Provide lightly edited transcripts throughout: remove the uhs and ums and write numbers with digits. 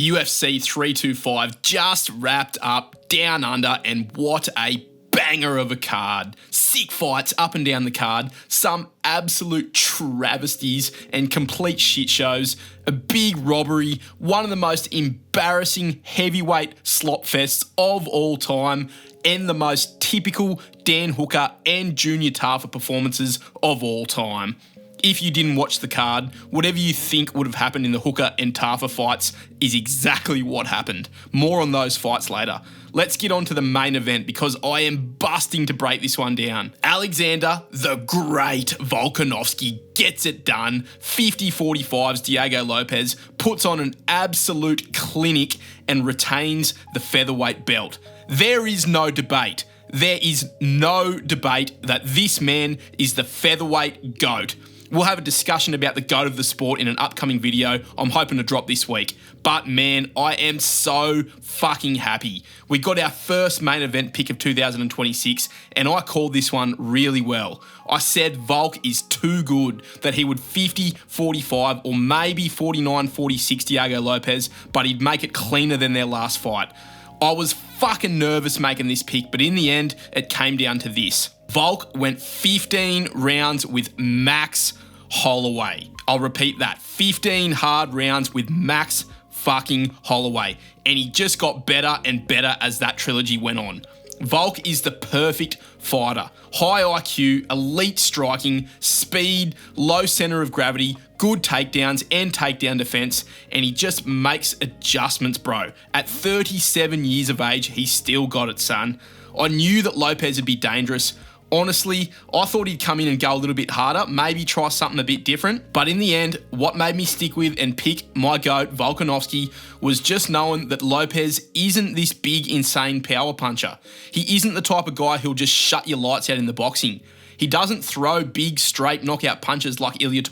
UFC 325 just wrapped up down under, and what a banger of a card. Sick fights up and down the card, some absolute travesties and complete shit shows, a big robbery, one of the most embarrassing heavyweight slop fests of all time, and the most typical Dan Hooker and Junior Tafa performances of all time. If you didn't watch the card, whatever you think would have happened in the Hooker and Tafa fights is exactly what happened. More on those fights later. Let's get on to the main event because I am busting to break this one down. Alexander, the great Volkanovski, gets it done. 50-45's Diego Lopes puts on an absolute clinic and retains the featherweight belt. There is no debate. There is no debate that this man is the featherweight GOAT. We'll have a discussion about the GOAT of the sport in an upcoming video I'm hoping to drop this week. But man, I am so fucking happy. We got our first main event pick of 2026, and I called this one really well. I said Volk is too good, that he would 50-45 or maybe 49-46 Diego Lopes, but he'd make it cleaner than their last fight. I was fucking nervous making this pick, but in the end, it came down to this. Volk went 15 rounds with Max Holloway. I'll repeat that. 15 hard rounds with Max fucking Holloway. And he just got better and better as that trilogy went on. Volk is the perfect fighter. High IQ, elite striking, speed, low center of gravity, good takedowns and takedown defense, and he just makes adjustments, bro. At 37 years of age, he's still got it, son. I knew that Lopes would be dangerous. Honestly, I thought he'd come in and go a little bit harder, maybe try something a bit different. But in the end, what made me stick with and pick my GOAT, Volkanovski, was just knowing that Lopes isn't this big, insane power puncher. He isn't the type of guy who'll just shut your lights out in the boxing. He doesn't throw big, straight knockout punches like Elliot.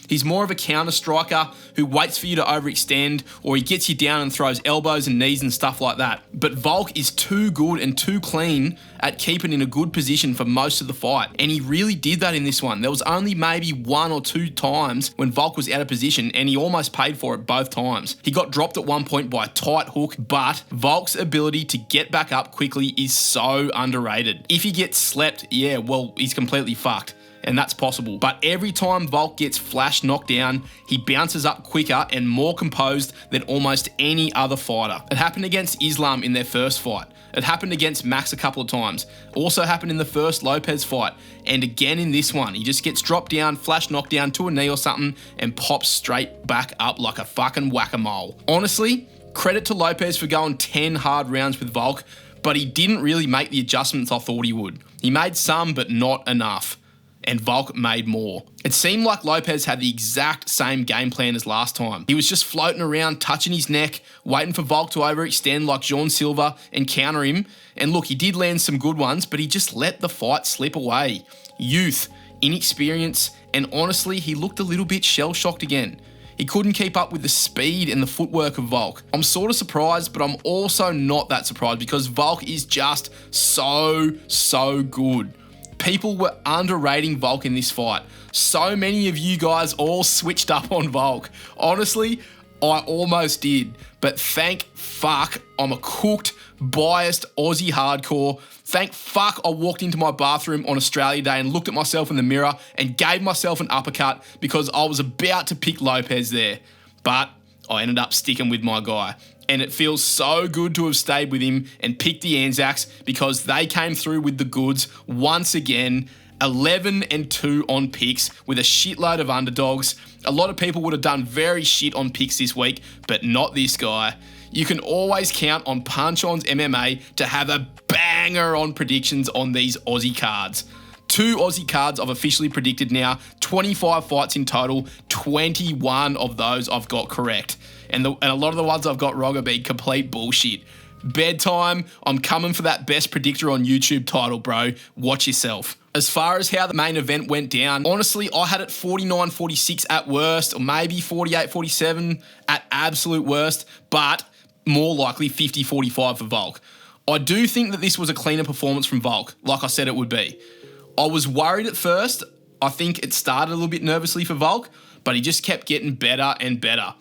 He's more of a counter striker who waits for you to overextend, or he gets you down and throws elbows and knees and stuff like that. But Volk is too good and too clean at keeping in a good position for most of the fight. And he really did that in this one. There was only maybe 1 or 2 times when Volk was out of position, and he almost paid for it both times. He got dropped at one point by a tight hook, but Volk's ability to get back up quickly is so underrated. If he gets slept, yeah, well, he's completely fucked. And that's possible. But every time Volk gets flash knocked down, he bounces up quicker and more composed than almost any other fighter. It happened against Islam in their first fight. It happened against Max a couple of times. Also happened in the first Lopes fight. And again in this one. He just gets dropped down, flash knocked down to a knee or something, and pops straight back up like a fucking whack-a-mole. Honestly, credit to Lopes for going 10 hard rounds with Volk, but he didn't really make the adjustments I thought he would. He made some, but not enough. And Volk made more. It seemed like Lopes had the exact same game plan as last time. He was just floating around, touching his neck, waiting for Volk to overextend like Jean Silva and counter him. And look, he did land some good ones, but he just let the fight slip away. Youth, inexperience, and honestly, he looked a little bit shell-shocked again. He couldn't keep up with the speed and the footwork of Volk. I'm sort of surprised, but I'm also not that surprised because Volk is just so good. People were underrating Volk in this fight. So many of you guys all switched up on Volk. Honestly, I almost did. But thank fuck I'm a cooked, biased Aussie hardcore. Thank fuck I walked into my bathroom on Australia Day and looked at myself in the mirror and gave myself an uppercut because I was about to pick Lopes there. But I ended up sticking with my guy. And it feels so good to have stayed with him and picked the Anzacs because they came through with the goods once again. 11-2 on picks with a shitload of underdogs. A lot of people would have done very shit on picks this week, but not this guy. You can always count on Punch On's MMA to have a banger on predictions on these Aussie cards. 2 Aussie cards I've officially predicted now, 25 fights in total, 21 of those I've got correct. And a lot of the ones I've got wrong have been complete bullshit. Bedtime, I'm coming for that best predictor on YouTube title, bro. Watch yourself. As far as how the main event went down, honestly, I had it 49-46 at worst, or maybe 48-47 at absolute worst, but more likely 50-45 for Volk. I do think that this was a cleaner performance from Volk, like I said it would be. I was worried at first. I think it started a little bit nervously for Volk, but he just kept getting better and better.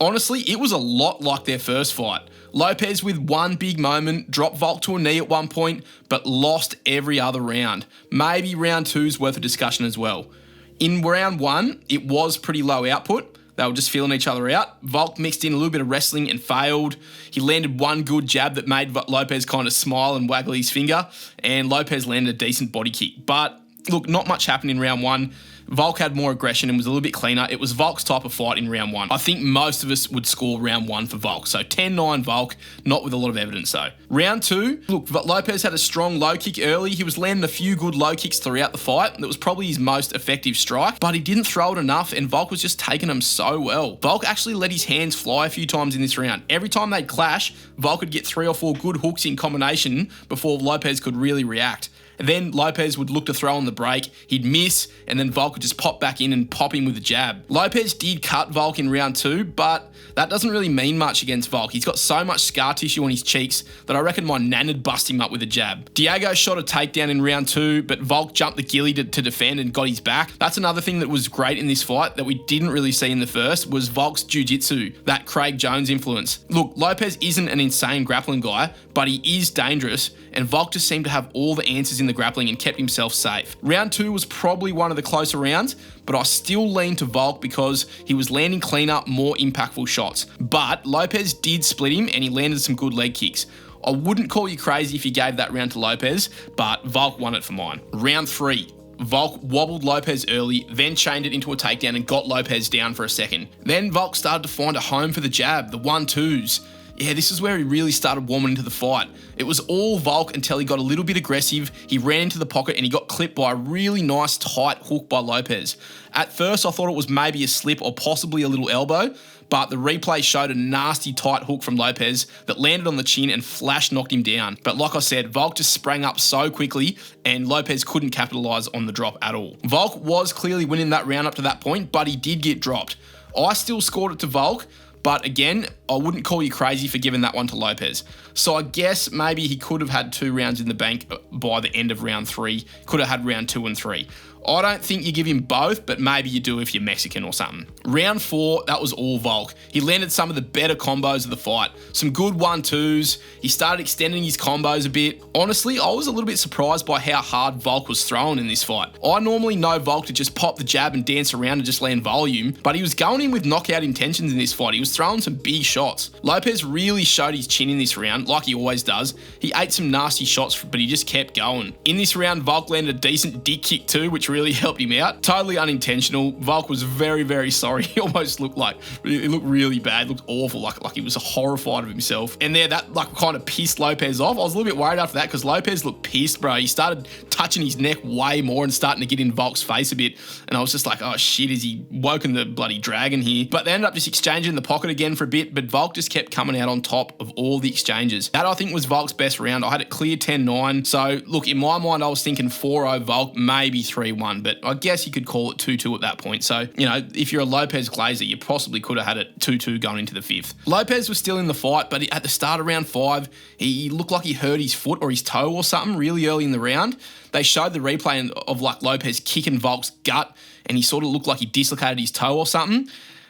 Honestly, it was a lot like their first fight. Lopes with one big moment, dropped Volk to a knee at one point, but lost every other round. Maybe round 2's worth a discussion as well. In round 1, it was pretty low output. They were just feeling each other out. Volk mixed in a little bit of wrestling and failed. He landed one good jab that made Lopes kind of smile and waggle his finger, and Lopes landed a decent body kick. But look, not much happened in round 1. Volk had more aggression and was a little bit cleaner. It was Volk's type of fight in round 1. I think most of us would score round 1 for Volk. So 10-9 Volk, not with a lot of evidence though. Round 2, look, Lopes had a strong low kick early. He was landing a few good low kicks throughout the fight. That was probably his most effective strike, but he didn't throw it enough and Volk was just taking him so well. Volk actually let his hands fly a few times in this round. Every time they'd clash, Volk would get 3 or 4 good hooks in combination before Lopes could really react. And then Lopes would look to throw on the break, he'd miss, and then Volk would just pop back in and pop him with a jab. Lopes did cut Volk in round 2, but that doesn't really mean much against Volk. He's got so much scar tissue on his cheeks that I reckon my nan would bust him up with a jab. Diego shot a takedown in round 2, but Volk jumped the ghillie to defend and got his back. That's another thing that was great in this fight that we didn't really see in the first was Volk's jiu-jitsu, that Craig Jones influence. Look, Lopes isn't an insane grappling guy, but he is dangerous, and Volk just seemed to have all the answers in the grappling and kept himself safe. Round 2 was probably one of the closer rounds, but I still lean to Volk because he was landing cleaner, more impactful shots. But Lopes did split him and he landed some good leg kicks. I wouldn't call you crazy if you gave that round to Lopes, but Volk won it for mine. Round 3. Volk wobbled Lopes early, then chained it into a takedown and got Lopes down for a second. Then Volk started to find a home for the jab, the 1-2s. Yeah, this is where he really started warming into the fight. It was all Volk until he got a little bit aggressive, he ran into the pocket and he got clipped by a really nice tight hook by Lopes. At first I thought it was maybe a slip or possibly a little elbow, but the replay showed a nasty tight hook from Lopes that landed on the chin and flash knocked him down. But like I said, Volk just sprang up so quickly and Lopes couldn't capitalise on the drop at all. Volk was clearly winning that round up to that point, but he did get dropped. I still scored it to Volk, but again, I wouldn't call you crazy for giving that one to Lopes. So I guess maybe he could have had 2 rounds in the bank by the end of round 3. Could have had round 2 and 3. I don't think you give him both, but maybe you do if you're Mexican or something. Round 4, that was all Volk. He landed some of the better combos of the fight. Some good 1-2s. He started extending his combos a bit. Honestly, I was a little bit surprised by how hard Volk was throwing in this fight. I normally know Volk to just pop the jab and dance around and just land volume, but he was going in with knockout intentions in this fight. He was throwing some big shots. Lopes really showed his chin in this round, like he always does. He ate some nasty shots, but he just kept going. In this round, Volk landed a decent dick kick too, which really helped him out. Totally unintentional. Volk was very, very sorry. He almost looked like, it looked really bad, looked awful, like he was horrified of himself. And there, that like kind of pissed Lopes off. I was a little bit worried after that because Lopes looked pissed, bro. He started touching his neck way more and starting to get in Volk's face a bit. And I was just like, oh shit, is he woken the bloody dragon here? But they ended up just exchanging the pocket again for a bit, but Volk just kept coming out on top of all the exchanges. That I think was Volk's best round. I had it clear 10-9. So look, in my mind, I was thinking 4-0 Volk, maybe 3-1, but I guess you could call it 2-2 at that point. So, you know, if you're a Lopes glazer, you possibly could have had it 2-2 going into the 5th. Lopes was still in the fight, but at the start of round 5, he looked like he hurt his foot or his toe or something really early in the round. They showed the replay of like Lopes kicking Volk's gut and he sort of looked like he dislocated his toe or something.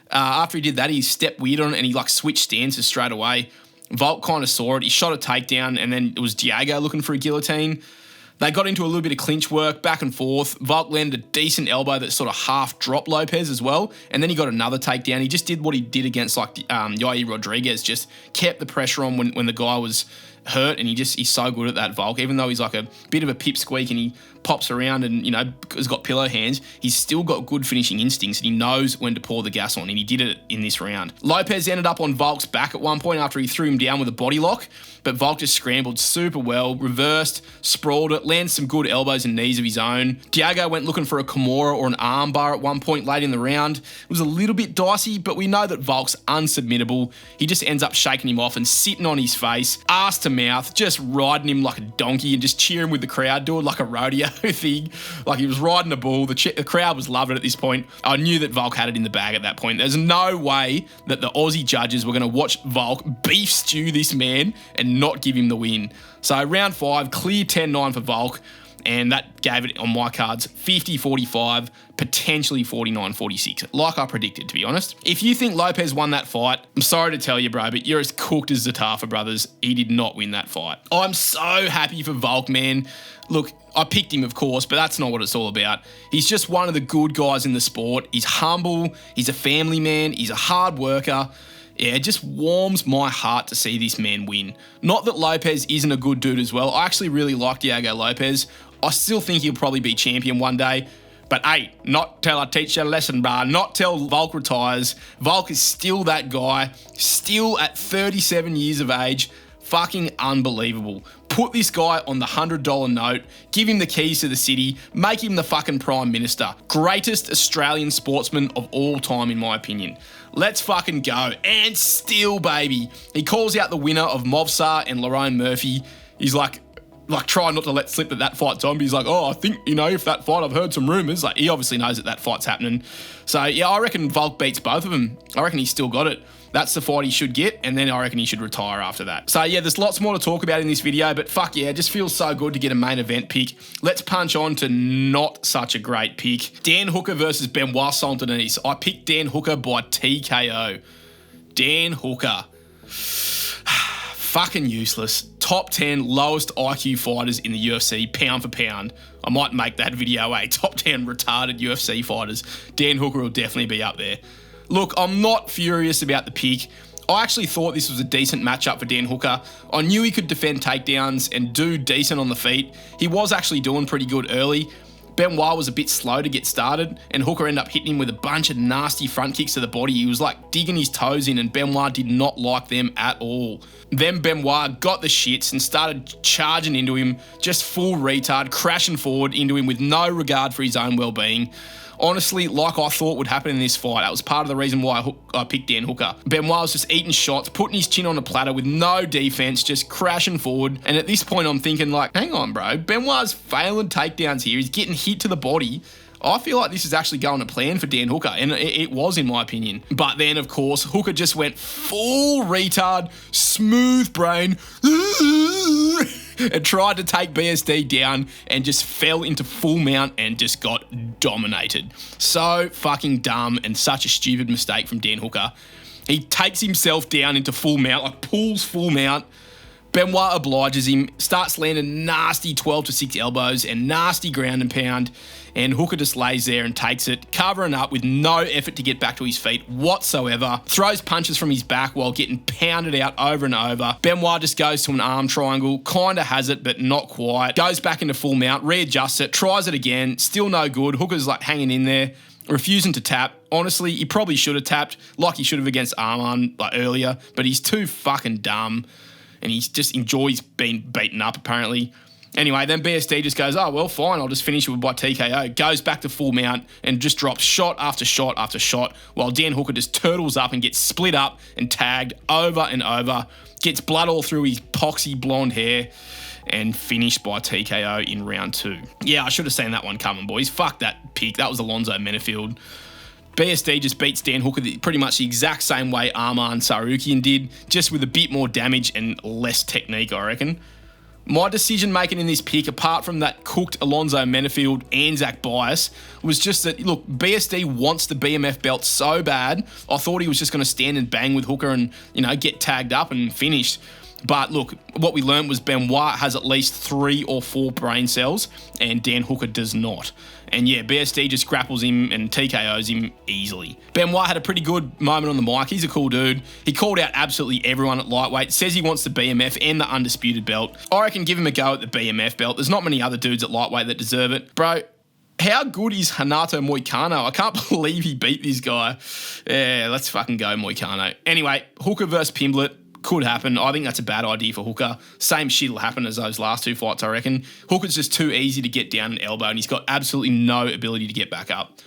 After he did that, he stepped weird on it and he like switched stances straight away. Volk kind of saw it. He shot a takedown and then it was Diego looking for a guillotine. They got into a little bit of clinch work, back and forth. Volk landed a decent elbow that sort of half dropped Lopes as well. And then he got another takedown. He just did what he did against like Yair Rodriguez, just kept the pressure on when the guy was hurt, and he's so good at that, Volk. Even though he's like a bit of a pipsqueak and he pops around and, you know, has got pillow hands, he's still got good finishing instincts and he knows when to pour the gas on, and he did it in this round. Lopes ended up on Volk's back at one point after he threw him down with a body lock, but Volk just scrambled super well, reversed, sprawled it, landed some good elbows and knees of his own. Diego went looking for a Kimura or an arm bar at one point late in the round. It was a little bit dicey, but we know that Volk's unsubmittable. He just ends up shaking him off and sitting on his face, ass to mouth, just riding him like a donkey and just cheering with the crowd, doing like a rodeo thing, like he was riding a bull. The crowd was loving it at this point. I knew that Volk had it in the bag at that point. There's no way that the Aussie judges were going to watch Volk beef stew this man and not give him the win. So round 5, clear 10-9 for Volk. and that gave it on my cards 50-45, potentially 49-46, like I predicted, to be honest. If you think Lopes won that fight, I'm sorry to tell you, bro, but you're as cooked as the Tafa brothers. He did not win that fight. I'm so happy for Volk, man. Look, I picked him, of course, but that's not what it's all about. He's just one of the good guys in the sport. He's humble, he's a family man, he's a hard worker. Yeah, it just warms my heart to see this man win. Not that Lopes isn't a good dude as well. I actually really like Diego Lopes. I still think he'll probably be champion one day. But hey, not till I teach you a lesson, bruh. Not till Volk retires. Volk is still that guy. Still at 37 years of age. Fucking unbelievable. Put this guy on the $100 note, give him the keys to the city, make him the fucking Prime Minister. Greatest Australian sportsman of all time, in my opinion. Let's fucking go. And still, baby, he calls out the winner of Movsar and Lerone Murphy. He's like trying not to let slip that fight's on. But he's like, oh, I think, if that fight, I've heard some rumours. Like, he obviously knows that fight's happening. So, yeah, I reckon Volk beats both of them. I reckon he's still got it. That's the fight he should get, and then I reckon he should retire after that. So, yeah, there's lots more to talk about in this video, but fuck yeah, it just feels so good to get a main event pick. Let's punch on to not such a great pick. Dan Hooker versus Benoît Denis. I picked Dan Hooker by TKO. Dan Hooker. Fucking useless. Top 10 lowest IQ fighters in the UFC, pound for pound. I might make that video a top 10 retarded UFC fighters. Dan Hooker will definitely be up there. Look, I'm not furious about the pick. I actually thought this was a decent matchup for Dan Hooker. I knew he could defend takedowns and do decent on the feet. He was actually doing pretty good early. Benoît was a bit slow to get started, and Hooker ended up hitting him with a bunch of nasty front kicks to the body. He was like digging his toes in, and Benoît did not like them at all. Then Benoît got the shits and started charging into him, just full retard, crashing forward into him with no regard for his own well-being. Honestly, like I thought would happen in this fight. That was part of the reason why I picked Dan Hooker. Benoît was just eating shots, putting his chin on a platter with no defense, just crashing forward. And at this point, I'm thinking like, hang on, bro. Benoît's failing takedowns here. He's getting hit to the body. I feel like this is actually going to plan for Dan Hooker, and it was, in my opinion. But then, of course, Hooker just went full retard, smooth brain, and tried to take BSD down and just fell into full mount and just got dominated. So fucking dumb and such a stupid mistake from Dan Hooker. He takes himself down into full mount, like pulls full mount. Benoît obliges him, starts landing nasty 12-6 elbows and nasty ground and pound, and Hooker just lays there and takes it, covering up with no effort to get back to his feet whatsoever, throws punches from his back while getting pounded out over and over. Benoît just goes to an arm triangle, kind of has it, but not quite, goes back into full mount, readjusts it, tries it again, still no good. Hooker's like hanging in there, refusing to tap. Honestly, he probably should have tapped, like he should have against Arman like earlier, but he's too fucking dumb. And he just enjoys being beaten up, apparently. Anyway, then BSD just goes, oh, well, fine, I'll just finish it by TKO. Goes back to full mount and just drops shot after shot after shot, while Dan Hooker just turtles up and gets split up and tagged over and over, gets blood all through his poxy blonde hair, and finished by TKO in round 2. Yeah, I should have seen that one coming, boys. Fuck that pick. That was Alonzo Menafield. BSD just beats Dan Hooker pretty much the exact same way Arman Tsarukyan did, just with a bit more damage and less technique, I reckon. My decision making in this pick, apart from that cooked Alonzo Menafield Anzac bias, was just that, look, BSD wants the BMF belt so bad, I thought he was just going to stand and bang with Hooker and, get tagged up and finished. But look, what we learned was Benoît has at least 3 or 4 brain cells, and Dan Hooker does not. And yeah, BSD just grapples him and TKOs him easily. Benoît had a pretty good moment on the mic. He's a cool dude. He called out absolutely everyone at lightweight, says he wants the BMF and the undisputed belt. I reckon give him a go at the BMF belt. There's not many other dudes at lightweight that deserve it. Bro, how good is Renato Moicano? I can't believe he beat this guy. Yeah, let's fucking go, Moicano. Anyway, Hooker versus Pimblett. Could happen. I think that's a bad idea for Hooker. Same shit will happen as those last 2 fights, I reckon. Hooker's just too easy to get down an elbow, and he's got absolutely no ability to get back up.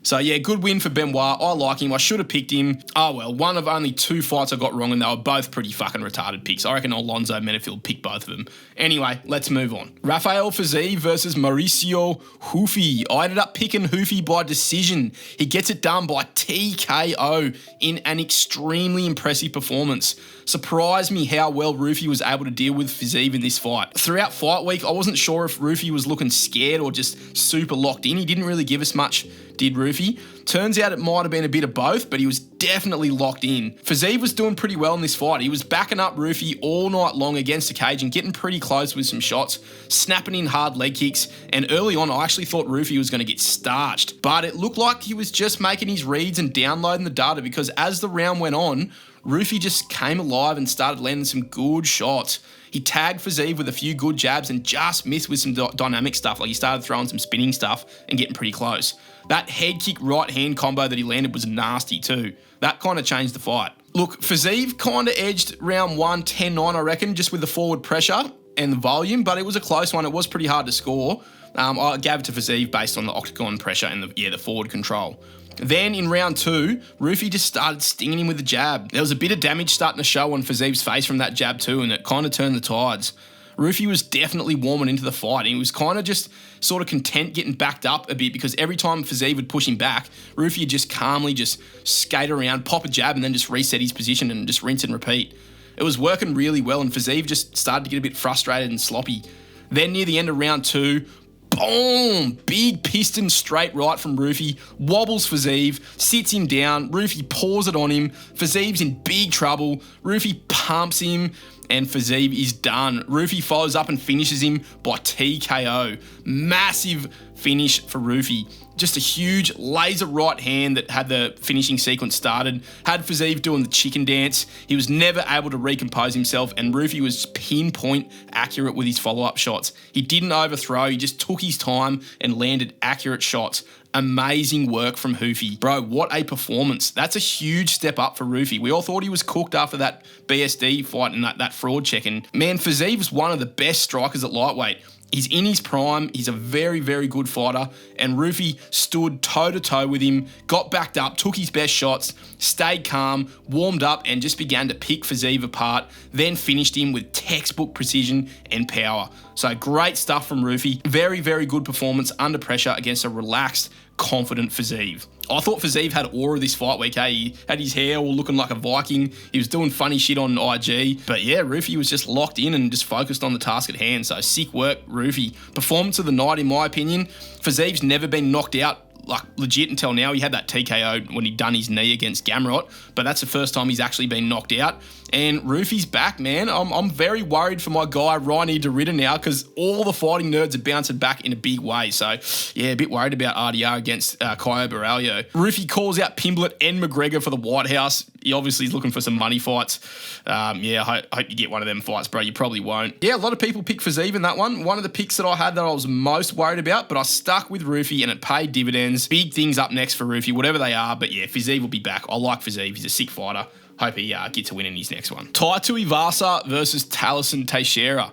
So yeah, good win for Benoît. I like him. I should have picked him. Oh well, one of only 2 fights I got wrong, and they were both pretty fucking retarded picks. I reckon Alonzo Menefield picked both of them. Anyway, let's move on. Rafael Fiziev versus Mauricio Ruffy. I ended up picking Ruffy by decision. He gets it done by TKO in an extremely impressive performance. Surprised me how well Ruffy was able to deal with Fiziev in this fight. Throughout fight week, I wasn't sure if Ruffy was looking scared or just super locked in. He didn't really give us much, did Ruffy. Turns out it might have been a bit of both, but he was definitely locked in. Fiziev was doing pretty well in this fight. He was backing up Ruffy all night long against the cage and getting pretty close with some shots, snapping in hard leg kicks, and early on I actually thought Ruffy was going to get starched, but it looked like he was just making his reads and downloading the data, because as the round went on, Ruffy just came alive and started landing some good shots. He tagged Fiziev with a few good jabs and just missed with some dynamic stuff, like he started throwing some spinning stuff and getting pretty close. That head kick right hand combo that he landed was nasty too. That kind of changed the fight. Look, Fiziev kind of edged round 1, 10-9, I reckon, just with the forward pressure and the volume, but it was a close one. It was pretty hard to score. I gave it to Fiziev based on the octagon pressure and the forward control. Then in round 2, Ruffy just started stinging him with the jab. There was a bit of damage starting to show on Fiziev's face from that jab too, and it kind of turned the tides. Ruffy was definitely warming into the fight, and he was kind of just sort of content getting backed up a bit, because every time Fiziev would push him back, Ruffy would just calmly just skate around, pop a jab, and then just reset his position and just rinse and repeat. It was working really well, and Fiziev just started to get a bit frustrated and sloppy. Then near the end of round 2, boom! Big piston straight right from Ruffy, wobbles Fiziev, sits him down, Ruffy pours it on him, Fiziev's in big trouble, Ruffy pumps him, and Fiziev is done. Ruffy follows up and finishes him by TKO. Massive finish for Ruffy. Just a huge laser right hand that had the finishing sequence started, had Fiziev doing the chicken dance. He was never able to recompose himself, and Ruffy was pinpoint accurate with his follow-up shots. He didn't overthrow, he just took his time and landed accurate shots. Amazing work from Ruffy. Bro, what a performance. That's a huge step up for Ruffy. We all thought he was cooked after that BSD fight and that fraud check. And man, Fiziev's one of the best strikers at lightweight. He's in his prime. He's a very, very good fighter. And Ruffy stood toe-to-toe with him, got backed up, took his best shots, stayed calm, warmed up, and just began to pick Fiziev apart, then finished him with textbook precision and power. So great stuff from Ruffy. Very, very good performance under pressure against a relaxed, confident Fiziev. I thought Fiziev had aura this fight week, hey? He had his hair all looking like a Viking. He was doing funny shit on IG. But yeah, Ruffy was just locked in and just focused on the task at hand. So sick work, Ruffy. Performance of the night, in my opinion. Fiziev's never been knocked out like legit until now. He had that TKO when he'd done his knee against Gamrot, but that's the first time he's actually been knocked out. And Ruffy's back, man. I'm very worried for my guy Rainy DeRitter now, because all the fighting nerds are bouncing back in a big way. So yeah, a bit worried about RDR against Caio Borralho. Ruffy calls out Pimblett and McGregor for the White House. He obviously is looking for some money fights. Yeah, I hope you get one of them fights, bro. You probably won't. Yeah, a lot of people picked Fiziev in that one. One of the picks that I had that I was most worried about, but I stuck with Ruffy and it paid dividends. Big things up next for Ruffy, whatever they are. But yeah, Fiziev will be back. I like Fiziev. He's a sick fighter. Hope he gets a win in his next one. Tai Tuivasa versus Tallison Teixeira.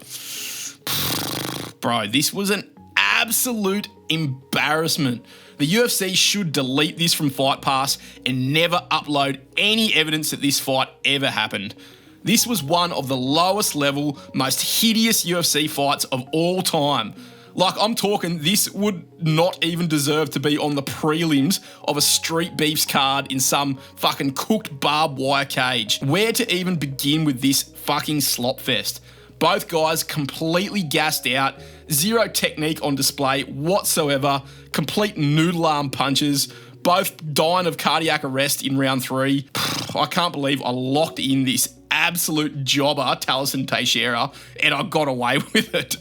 Bro, this was an absolute embarrassment. The UFC should delete this from Fight Pass and never upload any evidence that this fight ever happened. This was one of the lowest level, most hideous UFC fights of all time. Like, I'm talking, this would not even deserve to be on the prelims of a Street Beefs card in some fucking cooked barbed wire cage. Where to even begin with this fucking slop fest? Both guys completely gassed out, zero technique on display whatsoever, complete noodle arm punches, both dying of cardiac arrest in round 3. I can't believe I locked in this absolute jobber, Tallison Teixeira, and I got away with it.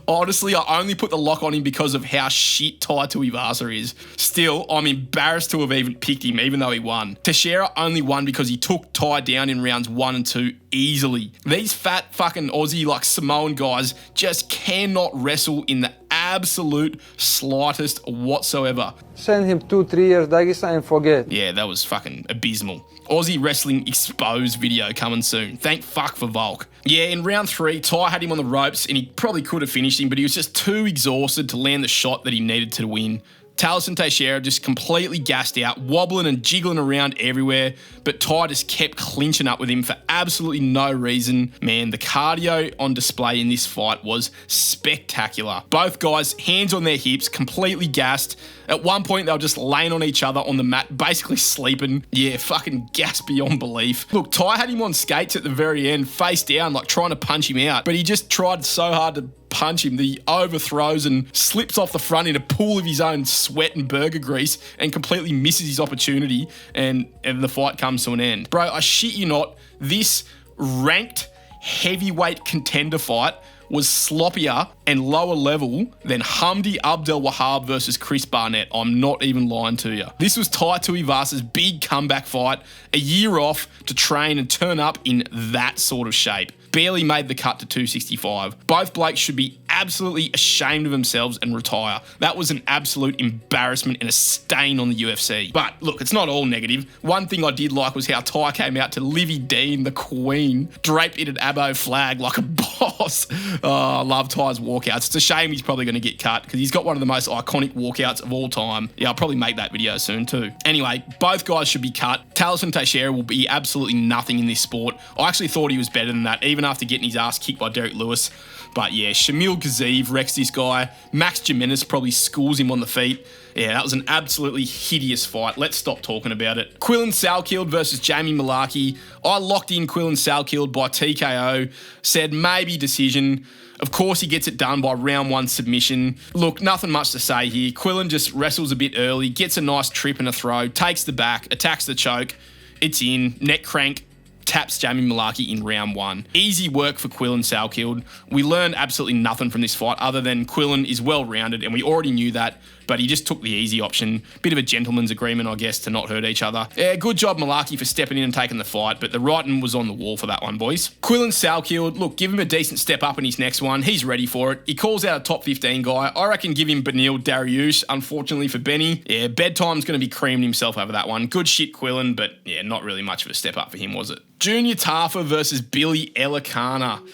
Honestly, I only put the lock on him because of how shit Tai Tuivasa is. Still, I'm embarrassed to have even picked him, even though he won. Teixeira only won because he took Tai down in rounds 1 and 2 easily. These fat fucking Aussie, like Samoan guys, just cannot wrestle in the absolute slightest whatsoever. Send him 2-3 years Dagestan and forget. Yeah, that was fucking abysmal. Aussie Wrestling Exposed video coming soon. Thank fuck for Volk. Yeah, in round 3, Tai had him on the ropes and he probably could have finished him, but he was just too exhausted to land the shot that he needed to win. Tallison Teixeira just completely gassed out, wobbling and jiggling around everywhere, but Tai just kept clinching up with him for absolutely no reason. Man, the cardio on display in this fight was spectacular. Both guys, hands on their hips, completely gassed. At one point, they were just laying on each other on the mat, basically sleeping. Yeah, fucking gas beyond belief. Look, Tai had him on skates at the very end, face down, like trying to punch him out, but he just tried so hard to punch him that he overthrows and slips off the front in a pool of his own sweat and burger grease and completely misses his opportunity, and the fight comes to an end. Bro, I shit you not, this ranked heavyweight contender fight was sloppier and lower level than Hamdi Abdelwahab versus Chris Barnett. I'm not even lying to you. This was Tai Tuivasa's big comeback fight, a year off to train and turn up in that sort of shape. Barely made the cut to 265. Both blokes should be absolutely ashamed of themselves and retire. That was an absolute embarrassment and a stain on the UFC. But look, it's not all negative. One thing I did like was how Tai came out to Livy Dean, the Queen, draped in an Abo flag like a boss. Oh, I love Tai's walkouts. It's a shame he's probably going to get cut because he's got one of the most iconic walkouts of all time. Yeah, I'll probably make that video soon too. Anyway, both guys should be cut. Tallison Teixeira will be absolutely nothing in this sport. I actually thought he was better than that, even after getting his ass kicked by Derek Lewis. But yeah, Shamil Gaziev wrecks this guy. Max Jimenez probably schools him on the feet. Yeah, that was an absolutely hideous fight. Let's stop talking about it. Quillan Salkilld versus Jamie Mullarkey. I locked in Quillan Salkilld by TKO. Said maybe decision. Of course, he gets it done by round one submission. Look, nothing much to say here. Quillan just wrestles a bit early, gets a nice trip and a throw, takes the back, attacks the choke. It's in. Neck crank. Taps Jamie Mullarkey in round one. Easy work for Quillan Salkilld. We learned absolutely nothing from this fight other than Quillan is well-rounded, and we already knew that, but he just took the easy option. Bit of a gentleman's agreement, I guess, to not hurt each other. Yeah, good job, Mullarkey, for stepping in and taking the fight, but the writing was on the wall for that one, boys. Quillan Salkilld, look, give him a decent step up in his next one. He's ready for it. He calls out a top 15 guy. I reckon give him Benil Dariush, unfortunately for Benny. Yeah, bedtime's going to be creaming himself over that one. Good shit, Quillan, but yeah, not really much of a step up for him, was it? Junior Tafa versus Billy Elekana.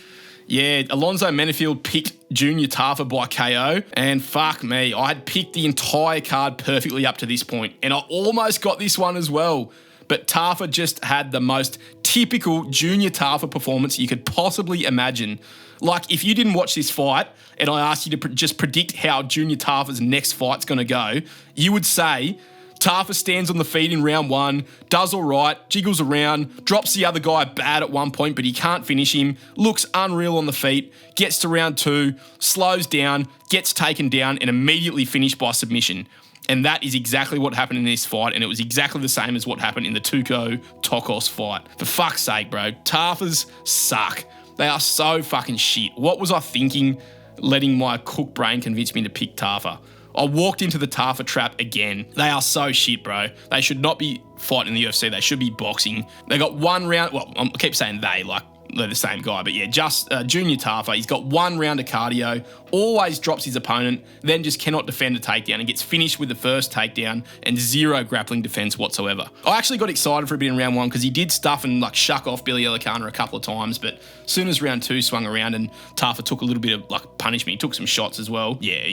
Yeah, Alonzo Menefield picked Junior Tafa by KO, and fuck me, I had picked the entire card perfectly up to this point, and I almost got this one as well. But Tafa just had the most typical Junior Tafa performance you could possibly imagine. Like, if you didn't watch this fight and I asked you to just predict how Junior Tafa's next fight's going to go, you would say Tafa stands on the feet in round one, does all right, jiggles around, drops the other guy bad at one point, but he can't finish him, looks unreal on the feet, gets to round two, slows down, gets taken down, and immediately finished by submission. And that is exactly what happened in this fight, and it was exactly the same as what happened in the Tuco Tokos fight. For fuck's sake, bro, Tafas suck. They are so fucking shit. What was I thinking letting my cook brain convince me to pick Tafa? I walked into the Tafa trap again. They are so shit, bro. They should not be fighting in the UFC. They should be boxing. They got one round. Well, I keep saying they, like they're the same guy. But yeah, just Junior Tafa. He's got one round of cardio, always drops his opponent, then just cannot defend a takedown and gets finished with the first takedown and zero grappling defense whatsoever. I actually got excited for a bit in round one because he did stuff and like shuck off Billy Elekana a couple of times, but as soon as round two swung around and Tafa took a little bit of like punishment, he took some shots as well. Yeah,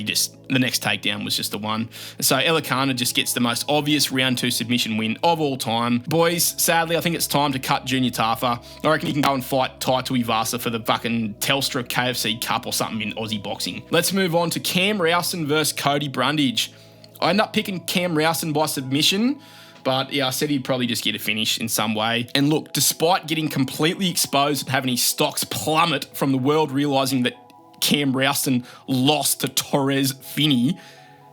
the next takedown was just the one. So Elekana just gets the most obvious round two submission win of all time. Boys, sadly, I think it's time to cut Junior Tafa. I reckon he can go and fight Tai Tuivasa for the fucking Telstra KFC Cup or something in Aussie boxing. Let's move on to Cam Rowston versus Cody Brundage. I ended up picking Cam Rowston by submission, but yeah, I said he'd probably just get a finish in some way. And look, despite getting completely exposed and having his stocks plummet from the world realising that Cam Rowston lost to Torres Finney,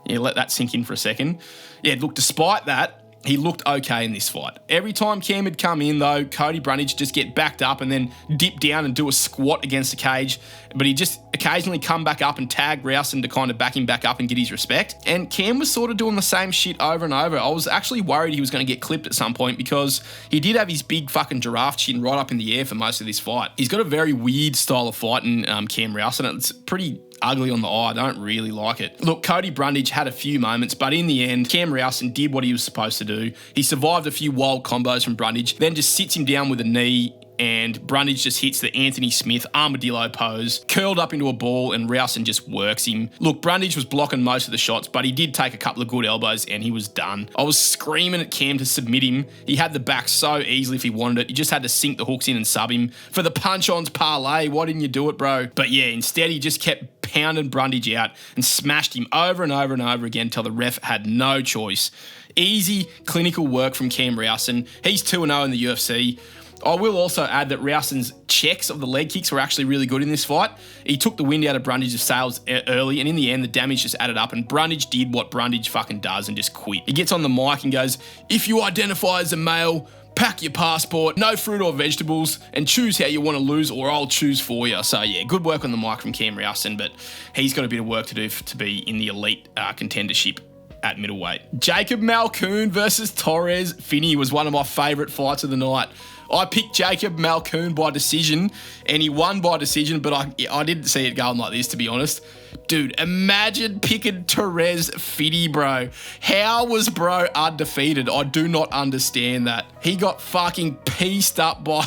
yeah, let that sink in for a second. Yeah, look, despite that, he looked okay in this fight. Every time Cam had come in, though, Cody Brundage just get backed up and then dip down and do a squat against the cage. But he just occasionally come back up and tag Rowston to kind of back him back up and get his respect. And Cam was sort of doing the same shit over and over. I was actually worried he was going to get clipped at some point because he did have his big fucking giraffe chin right up in the air for most of this fight. He's got a very weird style of fighting, Cam Rowston. It's pretty ugly on the eye. I don't really like it. Look, Cody Brundage had a few moments, but in the end, Cam Rowston did what he was supposed to do. He survived a few wild combos from Brundage, then just sits him down with a knee and Brundage just hits the Anthony Smith armadillo pose, curled up into a ball, and Rowston just works him. Look, Brundage was blocking most of the shots, but he did take a couple of good elbows and he was done. I was screaming at Cam to submit him. He had the back so easily if he wanted it. He just had to sink the hooks in and sub him. For the punch-ons parlay, why didn't you do it, bro? But yeah, instead he just kept pounding Brundage out and smashed him over and over and over again until the ref had no choice. Easy, clinical work from Cam Rowston. He's 2-0 in the UFC. I will also add that Rowston's checks of the leg kicks were actually really good in this fight. He took the wind out of Brundage's sails early, and in the end, the damage just added up, and Brundage did what Brundage fucking does and just quit. He gets on the mic and goes, "If you identify as a male, pack your passport, no fruit or vegetables, and choose how you want to lose, or I'll choose for you." So yeah, good work on the mic from Cam Rowston, but he's got a bit of work to do to be in the elite contendership at middleweight. Jacob Malkoun versus Torres Finney was one of my favourite fights of the night. I picked Jacob Malkoun by decision, and he won by decision, but I didn't see it going like this, to be honest. Dude, imagine picking Torres Finney, bro. How was bro undefeated? I do not understand that. He got fucking pieced up by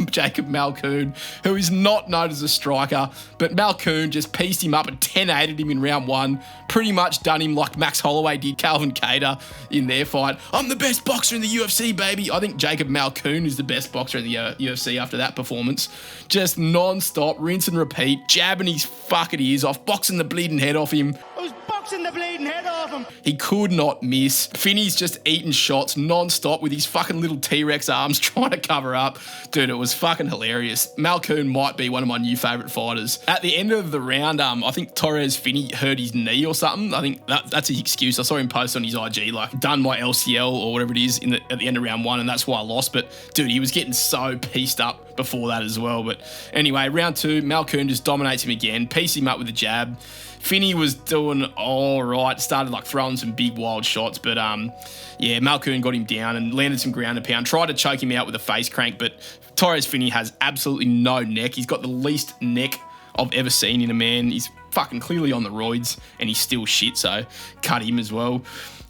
Jacob Malkoun, who is not known as a striker, but Malkoun just pieced him up and 10-8'd him in round one. Pretty much done him like Max Holloway did Calvin Kattar in their fight. I'm the best boxer in the UFC, baby. I think Jacob Malkoun is the best boxer in the UFC after that performance. Just non-stop, rinse and repeat, jabbing his fucking ears off, boxing the bleeding head off him. I was boxing the bleeding head off him. He could not miss. Finney's just eating shots non-stop with his fucking little T-Rex arms trying to cover up. Dude, it was fucking hilarious. Malkoun might be one of my new favourite fighters. At the end of the round, I think Torres Finney hurt his knee or something. I think that's his excuse. I saw him post on his IG, like, done my LCL or whatever it is at the end of round one, and that's why I lost. But, dude, he was getting so pieced up before that as well. But anyway, round two, Malkoun just dominates him again, pieced him up with a jab. Finney was doing all right, started like throwing some big wild shots, but yeah, Malkoun got him down and landed some ground and pound, tried to choke him out with a face crank, but Torres Finney has absolutely no neck. He's got the least neck I've ever seen in a man. He's fucking clearly on the roids and he's still shit, so cut him as well.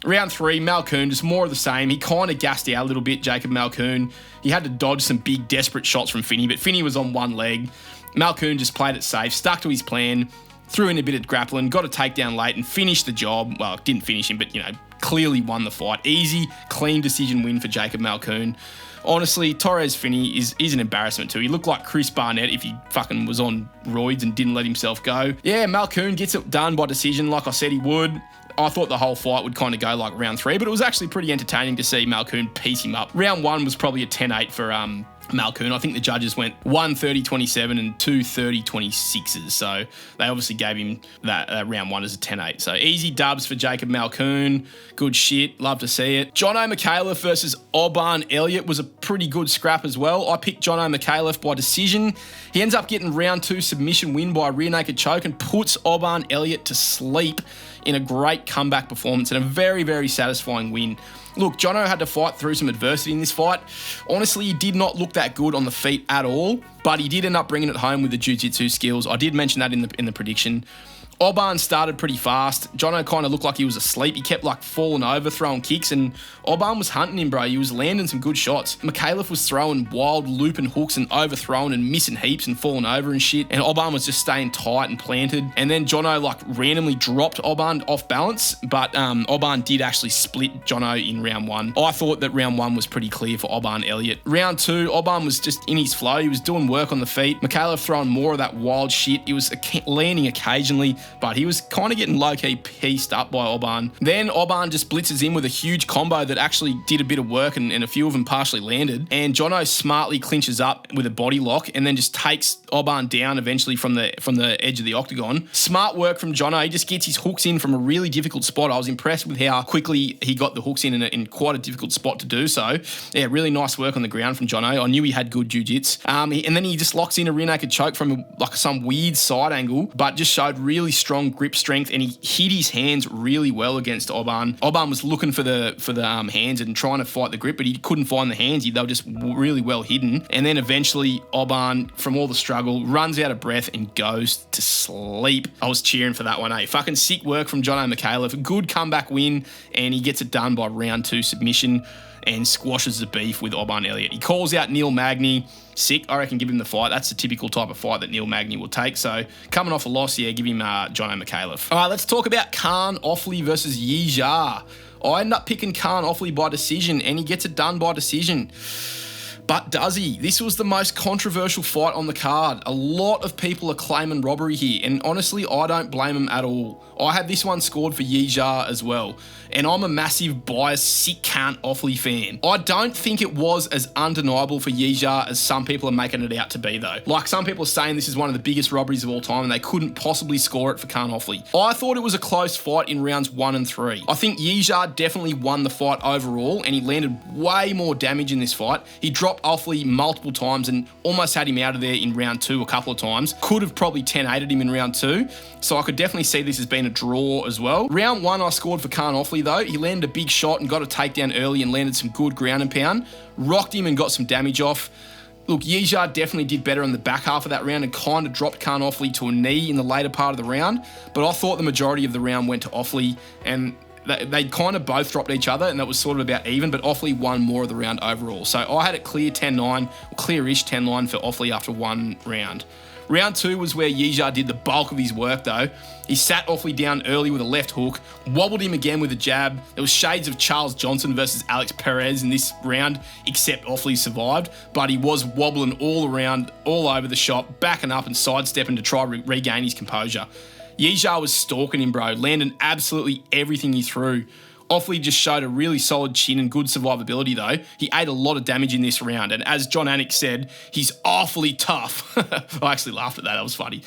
Round three, Malkoun, just more of the same. He kind of gassed out a little bit, Jacob Malkoun. He had to dodge some big, desperate shots from Finney, but Finney was on one leg. Malkoun just played it safe, stuck to his plan, threw in a bit of grappling, got a takedown late and finished the job. Well, didn't finish him, but, you know, clearly won the fight. Easy, clean decision win for Jacob Malkoun. Honestly, Torres Finney is an embarrassment too. He looked like Chris Barnett if he fucking was on roids and didn't let himself go. Yeah, Malkoun gets it done by decision like I said he would. I thought the whole fight would kind of go like round three, but it was actually pretty entertaining to see Malkoun piece him up. Round one was probably a 10-8 for Malkoun. I think the judges went 130-27 and 230-26s, so they obviously gave him that round one as a 10-8. So easy dubs for Jacob Malkoun. Good shit. Love to see it. Jono Micallef versus Oban Elliot was a pretty good scrap as well. I picked Jono Micallef by decision. He ends up getting round two submission win by a rear naked choke and puts Oban Elliot to sleep in a great comeback performance and a very, very satisfying win. Look, Jono had to fight through some adversity in this fight. Honestly, he did not look that good on the feet at all, but he did end up bringing it home with the jiu-jitsu skills. I did mention that in the prediction. Oban started pretty fast. Jono kind of looked like he was asleep. He kept like falling over, throwing kicks, and Oban was hunting him, bro. He was landing some good shots. Micallef was throwing wild looping hooks and overthrowing and missing heaps and falling over and shit. And Oban was just staying tight and planted. And then Jono like randomly dropped Oban off balance, but Oban did actually split Jono in round one. I thought that round one was pretty clear for Oban Elliot. Round two, Oban was just in his flow. He was doing work on the feet. Micallef throwing more of that wild shit. He was landing occasionally, but he was kind of getting low-key pieced up by Oban. Then Oban just blitzes in with a huge combo that actually did a bit of work and a few of them partially landed. And Jono smartly clinches up with a body lock and then just takes Oban down eventually from the edge of the octagon. Smart work from Jono. He just gets his hooks in from a really difficult spot. I was impressed with how quickly he got the hooks in quite a difficult spot to do so. Yeah, really nice work on the ground from Jono. I knew he had good jiu-jitsu. And then he just locks in a rear naked choke from like some weird side angle, but just showed really strong grip strength, and he hit his hands really well against Oban. Oban was looking for the hands and trying to fight the grip, but he couldn't find the hands. They were just really well hidden. And then eventually Oban, from all the struggle, runs out of breath and goes to sleep. I was cheering for that one, eh? Fucking sick work from Jono Micallef. Good comeback win, and he gets it done by round two submission. and squashes the beef with Oban Elliot. He calls out Neil Magny. Sick. I reckon give him the fight. That's the typical type of fight that Neil Magny will take. So coming off a loss, yeah, give him John Micallef. All right, let's talk about Khan Ofli versus Yizha. I end up picking Khan Ofli by decision, and he gets it done by decision. But does he? This was the most controversial fight on the card. A lot of people are claiming robbery here, and honestly, I don't blame them at all. I had this one scored for Yizha as well, and I'm a massive biased sick cunt Ofli fan. I don't think it was as undeniable for Yizha as some people are making it out to be though. Like some people are saying this is one of the biggest robberies of all time and they couldn't possibly score it for Khan Ofli. I thought it was a close fight in rounds 1 and 3. I think Yizha definitely won the fight overall and he landed way more damage in this fight. He dropped Ofli multiple times and almost had him out of there in round 2 a couple of times. Could have probably 10-8'd him in round 2. So I could definitely see this as being a draw as well. Round 1 I scored for Khan Ofli though. He landed a big shot and got a takedown early and landed some good ground and pound. Rocked him and got some damage off. Look, Yizha definitely did better in the back half of that round and kind of dropped Khan Ofli to a knee in the later part of the round. But I thought the majority of the round went to Ofli and they kind of both dropped each other and that was sort of about even, but Ofli won more of the round overall. So I had it clear 10-9, clear-ish 10-9 for Ofli after one round. Round 2 was where Yizha did the bulk of his work though. He sat Ofli down early with a left hook, wobbled him again with a jab. There was shades of Charles Johnson versus Alex Perez in this round, except Ofli survived, but he was wobbling all around, all over the shop, backing up and sidestepping to try regain his composure. Yizha was stalking him, bro, landing absolutely everything he threw. Ofli just showed a really solid chin and good survivability though. He ate a lot of damage in this round, and as John Anik said, he's awfully tough. I actually laughed at that, that was funny.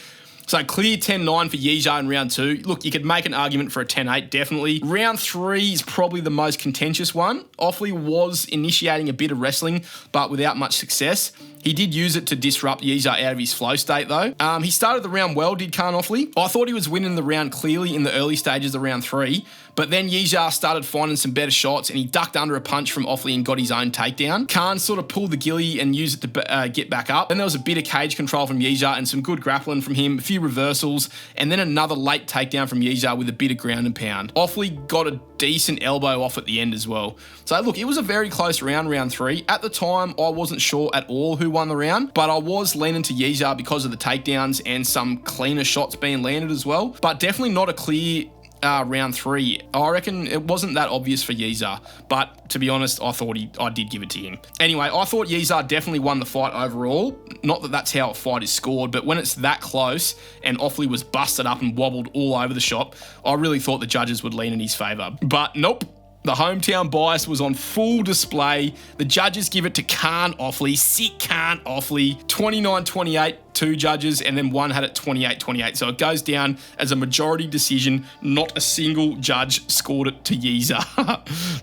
So clear 10-9 for Yizha in round 2. Look, you could make an argument for a 10-8, definitely. Round 3 is probably the most contentious one. Ofli was initiating a bit of wrestling, but without much success. He did use it to disrupt Yizha out of his flow state though. He started the round well, did Khan Ofli. I thought he was winning the round clearly in the early stages of round 3, but then Yizha started finding some better shots and he ducked under a punch from Ofli and got his own takedown. Khan sort of pulled the ghillie and used it to get back up. Then there was a bit of cage control from Yizha and some good grappling from him, a few reversals, and then another late takedown from Yizha with a bit of ground and pound. Ofli got a decent elbow off at the end as well. So look, it was a very close round 3. At the time, I wasn't sure at all who won the round, but I was leaning to Yizha because of the takedowns and some cleaner shots being landed as well, but definitely not a clear round 3. I reckon it wasn't that obvious for Yizha, but to be honest, I did give it to him. Anyway, I thought Yizha definitely won the fight overall. Not that that's how a fight is scored, but when it's that close and Ofli was busted up and wobbled all over the shop, I really thought the judges would lean in his favour. But nope. The hometown bias was on full display. The judges give it to Khan Ofli, sick Khan Ofli, 29-28, 2 judges, and then one had it 28-28. So it goes down as a majority decision. Not a single judge scored it to Yizha.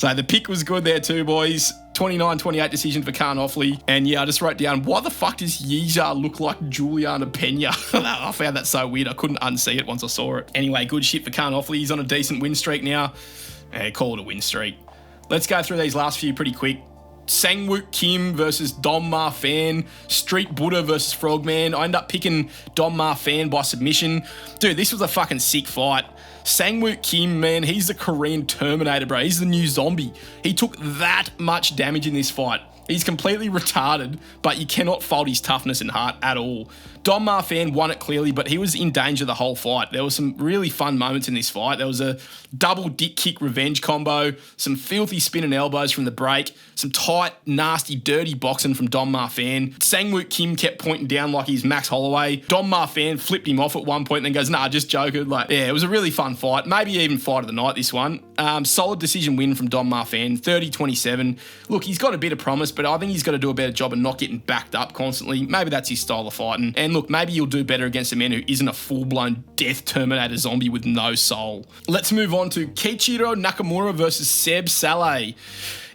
So the pick was good there too, boys. 29-28 decision for Khan Ofli. And yeah, I just wrote down, why the fuck does Yizha look like Juliana Pena? I found that so weird. I couldn't unsee it once I saw it. Anyway, good shit for Khan Ofli. He's on a decent win streak now. Call it a win streak. Let's go through these last few pretty quick. Sangwook Kim versus Dom Ma Fan. Street Buddha versus Frogman. I end up picking Dom Ma Fan by submission. Dude, this was a fucking sick fight. Sangwook Kim, man, he's the Korean Terminator, bro. He's the new zombie. He took that much damage in this fight. He's completely retarded, but you cannot fault his toughness and heart at all. Dom Ma Fan won it clearly, but he was in danger the whole fight. There were some really fun moments in this fight. There was a double dick kick revenge combo, some filthy spinning elbows from the break, some tight, nasty, dirty boxing from Dom Ma Fan. Sangwook Kim kept pointing down like he's Max Holloway. Dom Ma Fan flipped him off at one point and then goes, nah, just joking. Like, yeah, it was a really fun fight. Maybe even fight of the night, this one. Solid decision win from Dom Ma Fan, 30-27. Look, he's got a bit of promise, but I think he's got to do a better job of not getting backed up constantly. Maybe that's his style of fighting. And look, maybe you'll do better against a man who isn't a full-blown death Terminator zombie with no soul. Let's move on to Kiichiro Nakamura versus Seb Szalay.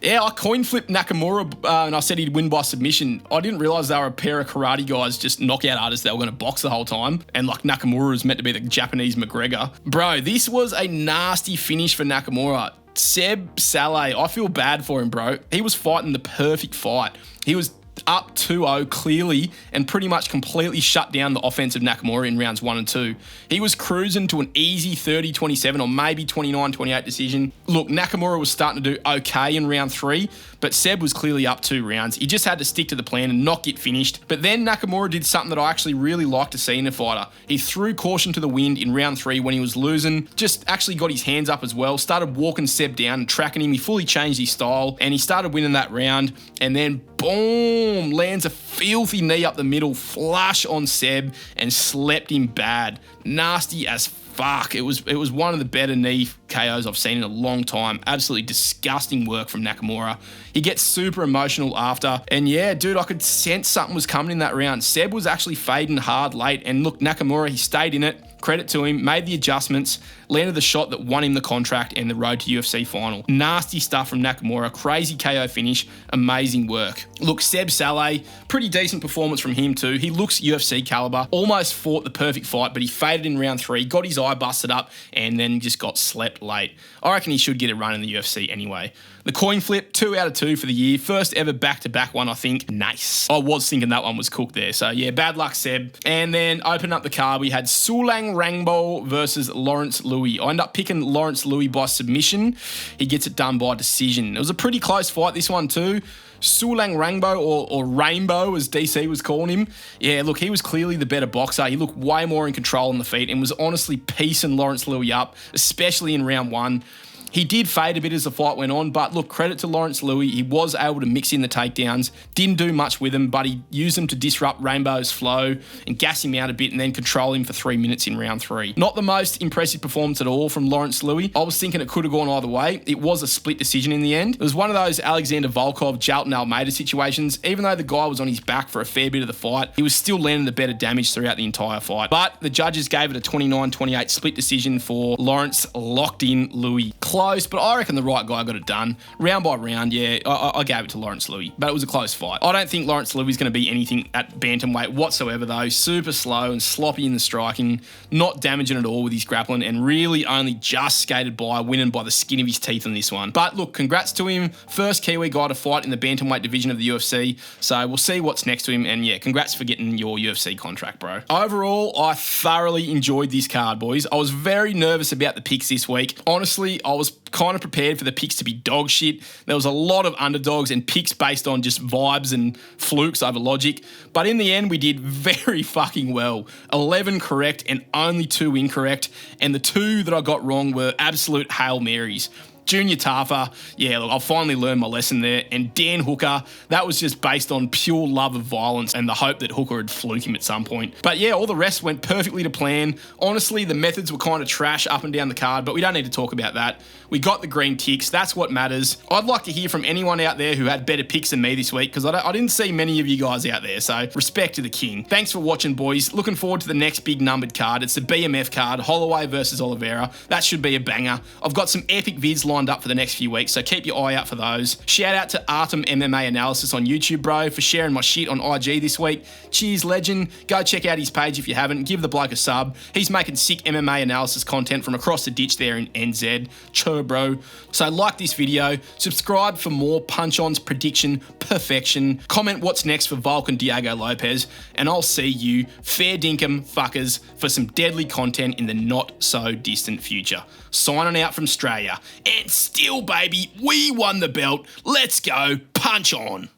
Yeah, I coin flipped Nakamura and I said he'd win by submission. I didn't realise they were a pair of karate guys, just knockout artists that were going to box the whole time. And like Nakamura is meant to be the Japanese McGregor. Bro, this was a nasty finish for Nakamura. Seb Szalay, I feel bad for him, bro. He was fighting the perfect fight. He was up 2-0 clearly and pretty much completely shut down the offensive Nakamura in rounds 1 and 2. He was cruising to an easy 30-27 or maybe 29-28 decision. Look, Nakamura was starting to do okay in round 3, but Seb was clearly up 2 rounds. He just had to stick to the plan and not get finished. But then Nakamura did something that I actually really like to see in a fighter. He threw caution to the wind in round 3 when he was losing, just actually got his hands up as well, started walking Seb down and tracking him. He fully changed his style and he started winning that round, and then boom, lands a filthy knee up the middle, flush on Seb, and slept him bad. Nasty as fuck. It was one of the better knee KOs I've seen in a long time. Absolutely disgusting work from Nakamura. He gets super emotional after, and yeah, dude, I could sense something was coming in that round. Seb was actually fading hard late, and look, Nakamura, he stayed in it. Credit to him, made the adjustments, landed the shot that won him the contract and the road to UFC final. Nasty stuff from Nakamura, crazy KO finish, amazing work. Look, Seb Szalay, pretty decent performance from him too. He looks UFC caliber, almost fought the perfect fight, but he faded in round 3, got his eye busted up, and then just got slept late. I reckon he should get a run in the UFC anyway. The coin flip, 2 out of 2 for the year. First ever back-to-back one, I think. Nice. I was thinking that one was cooked there. So yeah, bad luck, Seb. And then open up the card, we had Sulangrangbo versus Lawrence Louis. I end up picking Lawrence Louis by submission. He gets it done by decision. It was a pretty close fight, this one too. Sulangrangbo, or Rainbow as DC was calling him. Yeah, look, he was clearly the better boxer. He looked way more in control on the feet and was honestly piecing Lawrence Louis up, especially in round 1. He did fade a bit as the fight went on, but look, credit to Lawrence Louis. He was able to mix in the takedowns, didn't do much with them, but he used them to disrupt Rainbow's flow and gas him out a bit and then control him for 3 minutes in round 3. Not the most impressive performance at all from Lawrence Louis. I was thinking it could have gone either way. It was a split decision in the end. It was one of those Alexander Volkov, Jalton Almeida situations. Even though the guy was on his back for a fair bit of the fight, he was still landing the better damage throughout the entire fight. But the judges gave it a 29-28 split decision for Lawrence locked in Louis. Close, but I reckon the right guy got it done. Round by round, yeah, I gave it to Lawrence Louis, but it was a close fight. I don't think Lawrence Louis is going to be anything at bantamweight whatsoever though. Super slow and sloppy in the striking, not damaging at all with his grappling, and really only just skated by, winning by the skin of his teeth on this one. But look, congrats to him. First Kiwi guy to fight in the bantamweight division of the UFC, so we'll see what's next to him, and yeah, congrats for getting your UFC contract, bro. Overall, I thoroughly enjoyed this card, boys. I was very nervous about the picks this week. Honestly, I was kind of prepared for the picks to be dog shit. There was a lot of underdogs and picks based on just vibes and flukes over logic. But in the end, we did very fucking well. 11 correct and only 2 incorrect. And the 2 that I got wrong were absolute Hail Marys. Junior Tafa, yeah, look, I finally learned my lesson there. And Dan Hooker, that was just based on pure love of violence and the hope that Hooker would fluke him at some point. But yeah, all the rest went perfectly to plan. Honestly, the methods were kind of trash up and down the card, but we don't need to talk about that. We got the green ticks. That's what matters. I'd like to hear from anyone out there who had better picks than me this week, because I didn't see many of you guys out there, so respect to the king. Thanks for watching, boys. Looking forward to the next big numbered card. It's the BMF card, Holloway versus Oliveira. That should be a banger. I've got some epic vids lined up for the next few weeks, so keep your eye out for those. Shout out to Artem MMA Analysis on YouTube, bro, for sharing my shit on IG this week. Cheers, legend. Go check out his page if you haven't. Give the bloke a sub. He's making sick MMA analysis content from across the ditch there in NZ. Chur, bro. So like this video, subscribe for more punch-ons, prediction, perfection. Comment what's next for Volk and Diego Lopes, and I'll see you, fair dinkum fuckers, for some deadly content in the not-so-distant future. Signing out from Australia. And still, baby, we won the belt. Let's go. Punch on.